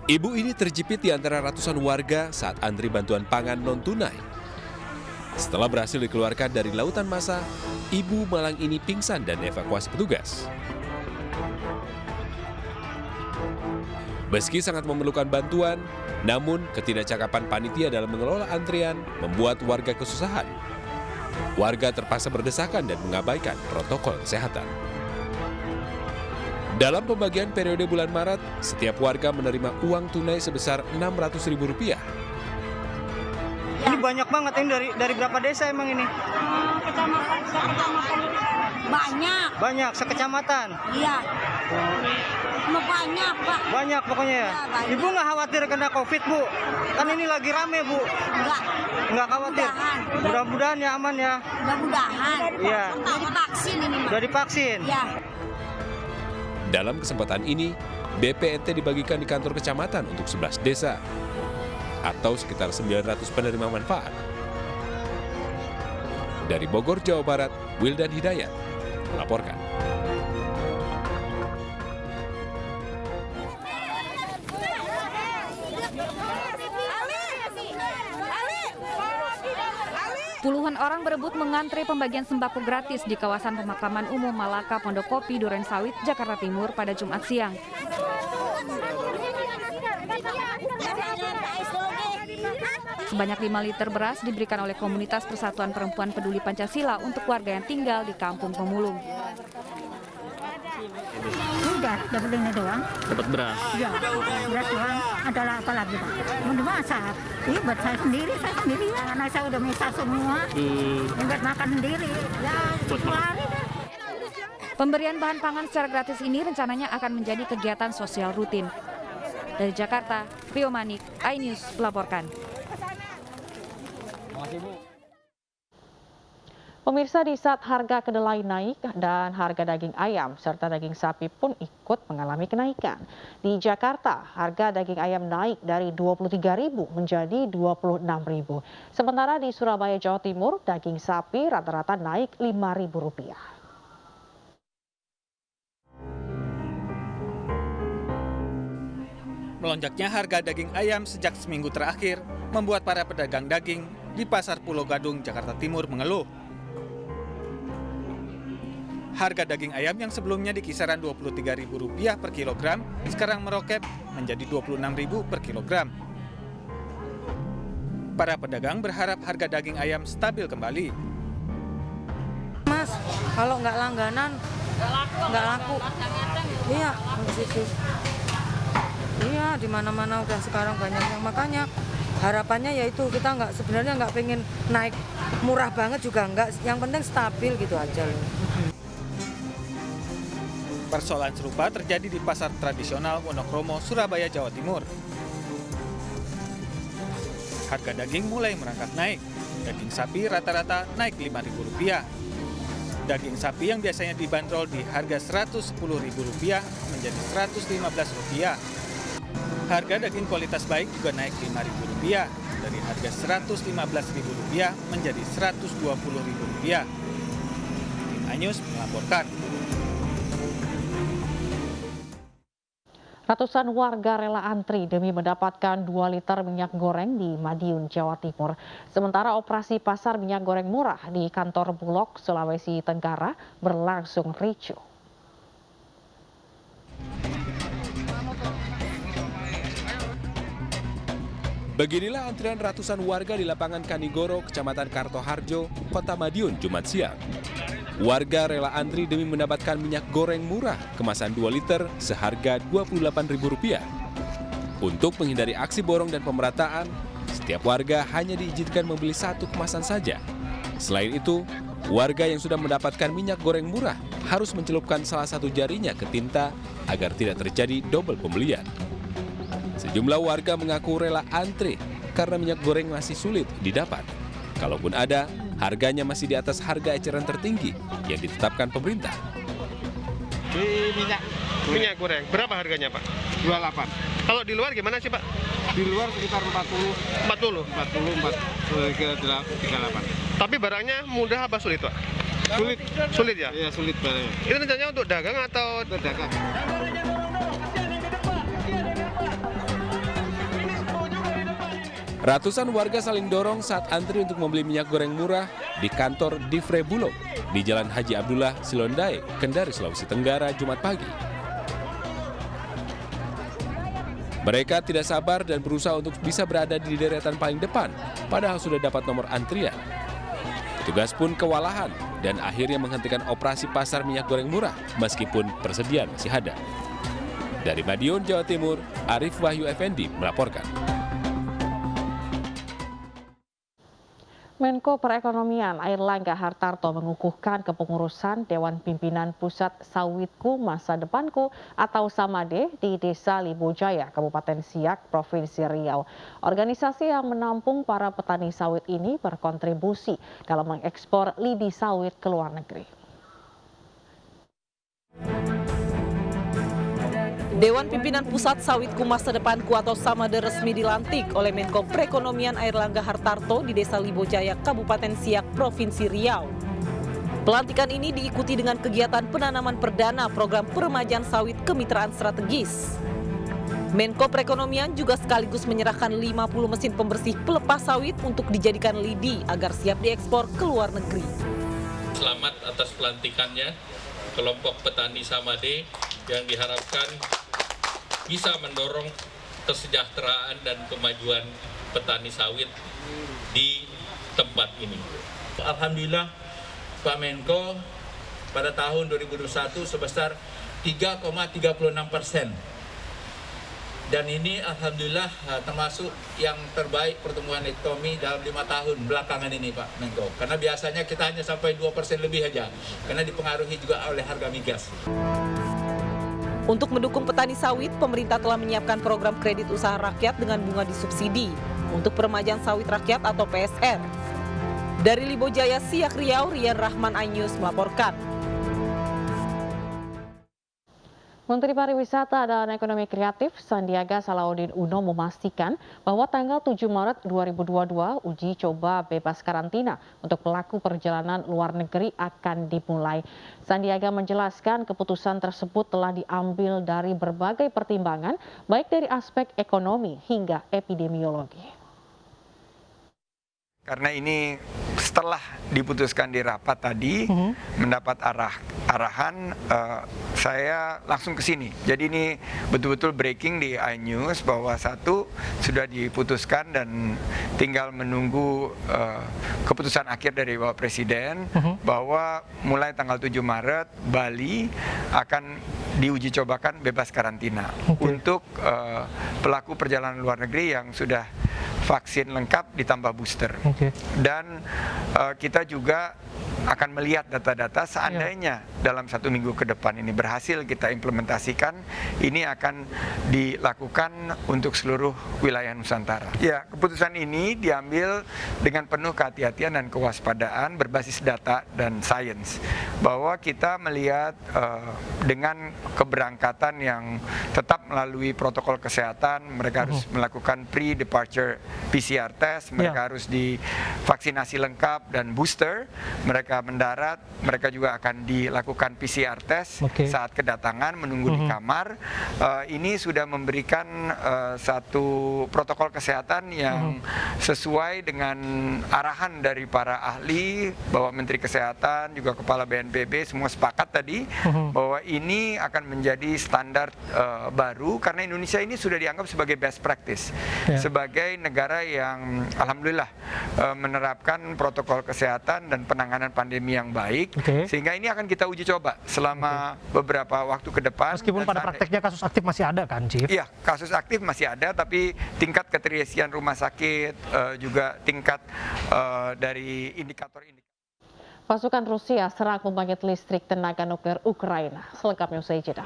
Ibu ini terjepit di antara ratusan warga saat antri bantuan pangan non-tunai. Setelah berhasil dikeluarkan dari lautan massa, ibu malang ini pingsan dan dievakuasi petugas. Meski sangat memerlukan bantuan, namun ketidakcakapan panitia dalam mengelola antrian membuat warga kesusahan. Warga terpaksa berdesakan dan mengabaikan protokol kesehatan. Dalam pembagian periode bulan Maret, setiap warga menerima uang tunai sebesar Rp600.000. Ini banyak banget ini dari berapa desa emang ini? Kecamatan banyak. Banyak sekecamatan. Iya. Banyak, Pak. Banyak pokoknya ya. Ya, banyak. Ibu nggak khawatir kena COVID, Bu? Kan ini lagi rame, Bu. Enggak. Nggak khawatir. Mudah-mudahan ya aman ya. Mudah-mudahan. Iya. Udah divaksin ini, Mas. Udah divaksin. Ya. Dalam kesempatan ini, BPNT dibagikan di kantor kecamatan untuk 11 desa, atau sekitar 900 penerima manfaat. Dari Bogor, Jawa Barat, Wildan Hidayat melaporkan. Puluhan orang berebut mengantre pembagian sembako gratis di kawasan pemakaman umum Malaka Pondokopi, Durensawit, Jakarta Timur pada Jumat siang. Sebanyak 5 liter beras diberikan oleh Komunitas Persatuan Perempuan Peduli Pancasila untuk warga yang tinggal di Kampung Pemulung. Udah dapat ini doang. Dapat beras. Ya, beras doang. Adalah apa lagi, Pak? Mau dimasak. Ini buat saya sendiri ya. Anak saya udah misah semua. Buat makan sendiri. Ya, 10 hari dah. Pemberian bahan pangan secara gratis ini rencananya akan menjadi kegiatan sosial rutin. Dari Jakarta, Rio Manik, iNews melaporkan. Pemirsa, di saat harga kedelai naik dan harga daging ayam serta daging sapi pun ikut mengalami kenaikan. Di Jakarta, harga daging ayam naik dari Rp23.000 menjadi Rp26.000. Sementara di Surabaya, Jawa Timur, daging sapi rata-rata naik Rp5.000. Melonjaknya harga daging ayam sejak seminggu terakhir membuat para pedagang daging di Pasar Pulau Gadung, Jakarta Timur mengeluh. Harga daging ayam yang sebelumnya di kisaran Rp23.000 per kilogram sekarang meroket menjadi Rp26.000 per kilogram. Para pedagang berharap harga daging ayam stabil kembali. Mas, kalau nggak langganan, nggak laku. Iya, iya, di mana-mana udah sekarang banyak yang makanya harapannya yaitu kita sebenarnya nggak pengen naik murah banget juga nggak, yang penting stabil gitu aja loh. Persoalan serupa terjadi di pasar tradisional Wonokromo, Surabaya, Jawa Timur. Harga daging mulai merangkak naik. Daging sapi rata-rata naik Rp5.000. Daging sapi yang biasanya dibanderol di harga Rp110.000 menjadi Rp115. Harga daging kualitas baik juga naik Rp5.000 dari harga Rp115.000 menjadi Rp120.000. Tim iNews melaporkan. Ratusan warga rela antri demi mendapatkan 2 liter minyak goreng di Madiun, Jawa Timur. Sementara operasi pasar minyak goreng murah di kantor Bulog, Sulawesi Tenggara berlangsung ricuh. Beginilah antrian ratusan warga di lapangan Kanigoro, Kecamatan Kartoharjo, Kota Madiun, Jumat siang. Warga rela antri demi mendapatkan minyak goreng murah kemasan 2 liter seharga Rp28.000. Untuk menghindari aksi borong dan pemerataan, setiap warga hanya diizinkan membeli 1 kemasan saja. Selain itu, warga yang sudah mendapatkan minyak goreng murah harus mencelupkan salah satu jarinya ke tinta agar tidak terjadi double pembelian. Sejumlah warga mengaku rela antri karena minyak goreng masih sulit didapat. Kalaupun ada, harganya masih di atas harga eceran tertinggi yang ditetapkan pemerintah. Di minyak goreng, berapa harganya Pak? 28. Kalau di luar gimana sih Pak? Di luar sekitar 40. 38. Tapi barangnya mudah apa sulit Pak? Sulit. Sulit ya? Iya, sulit barangnya. Itu rencananya untuk dagang atau? Untuk dagang. Ratusan warga saling dorong saat antri untuk membeli minyak goreng murah di kantor Divre Bulog di Jalan Haji Abdullah, Silondae, Kendari, Sulawesi Tenggara, Jumat pagi. Mereka tidak sabar dan berusaha untuk bisa berada di deretan paling depan, padahal sudah dapat nomor antrian. Petugas pun kewalahan dan akhirnya menghentikan operasi pasar minyak goreng murah meskipun persediaan masih ada. Dari Madiun, Jawa Timur, Arif Wahyu Effendi melaporkan. Menko Perekonomian Airlangga Hartarto mengukuhkan kepengurusan Dewan Pimpinan Pusat Sawitku Masa Depanku atau SAMADE di Desa Libojaya, Kabupaten Siak, Provinsi Riau. Organisasi yang menampung para petani sawit ini berkontribusi dalam mengekspor lidi sawit ke luar negeri. Dewan Pimpinan Pusat Sawitku Masa Depanku atau SAMADE resmi dilantik oleh Menko Perekonomian Airlangga Hartarto di Desa Libojaya, Kabupaten Siak, Provinsi Riau. Pelantikan ini diikuti dengan kegiatan penanaman perdana program peremajaan sawit kemitraan strategis. Menko Perekonomian juga sekaligus menyerahkan 50 mesin pembersih pelepas sawit untuk dijadikan lidi agar siap diekspor ke luar negeri. Selamat atas pelantikannya kelompok petani SAMADE yang diharapkan bisa mendorong kesejahteraan dan kemajuan petani sawit di tempat ini. Alhamdulillah Pak Menko pada tahun 2021 sebesar 3,36%. Dan ini alhamdulillah termasuk yang terbaik pertumbuhan ekonomi dalam 5 tahun belakangan ini Pak Menko. Karena biasanya kita hanya sampai 2% lebih aja, karena dipengaruhi juga oleh harga migas. Untuk mendukung petani sawit, pemerintah telah menyiapkan program kredit usaha rakyat dengan bunga disubsidi untuk peremajaan sawit rakyat atau PSR. Dari Libojaya, Siak, Riau, Rian Rahman, iNews melaporkan. Menteri Pariwisata dan Ekonomi Kreatif Sandiaga Salahuddin Uno memastikan bahwa tanggal 7 Maret 2022 uji coba bebas karantina untuk pelaku perjalanan luar negeri akan dimulai. Sandiaga menjelaskan keputusan tersebut telah diambil dari berbagai pertimbangan baik dari aspek ekonomi hingga epidemiologi. Karena ini setelah diputuskan di rapat tadi, mendapat arahan, saya langsung ke sini. Jadi ini betul-betul breaking di iNews bahwa satu sudah diputuskan dan tinggal menunggu keputusan akhir dari Bapak Presiden bahwa mulai tanggal 7 Maret Bali akan diuji cobakan bebas karantina untuk pelaku perjalanan luar negeri yang sudah vaksin lengkap ditambah booster. Dan kita juga akan melihat data-data seandainya dalam 1 minggu ke depan ini berhasil kita implementasikan, ini akan dilakukan untuk seluruh wilayah Nusantara. Ya, keputusan ini diambil dengan penuh kehati-hatian dan kewaspadaan berbasis data dan sains, bahwa kita melihat dengan keberangkatan yang tetap melalui protokol kesehatan, mereka harus melakukan pre-departure PCR test, mereka harus divaksinasi lengkap dan booster, mereka mendarat, mereka juga akan dilakukan PCR test saat kedatangan, menunggu di kamar. Ini sudah memberikan satu protokol kesehatan yang sesuai dengan arahan dari para ahli, bahwa Menteri Kesehatan juga Kepala BNPB semua sepakat tadi bahwa ini akan menjadi standar baru, karena Indonesia ini sudah dianggap sebagai best practice, sebagai negara yang alhamdulillah menerapkan protokol kesehatan dan penanganan pandemi yang baik, sehingga ini akan kita uji coba selama beberapa waktu ke depan. Meskipun pada prakteknya kasus aktif masih ada kan, Chief? Iya, kasus aktif masih ada, tapi tingkat keterisian rumah sakit, juga tingkat dari indikator-indikator. Pasukan Rusia serang pembangkit listrik tenaga nuklir Ukraina. Selengkapnya usai jeda.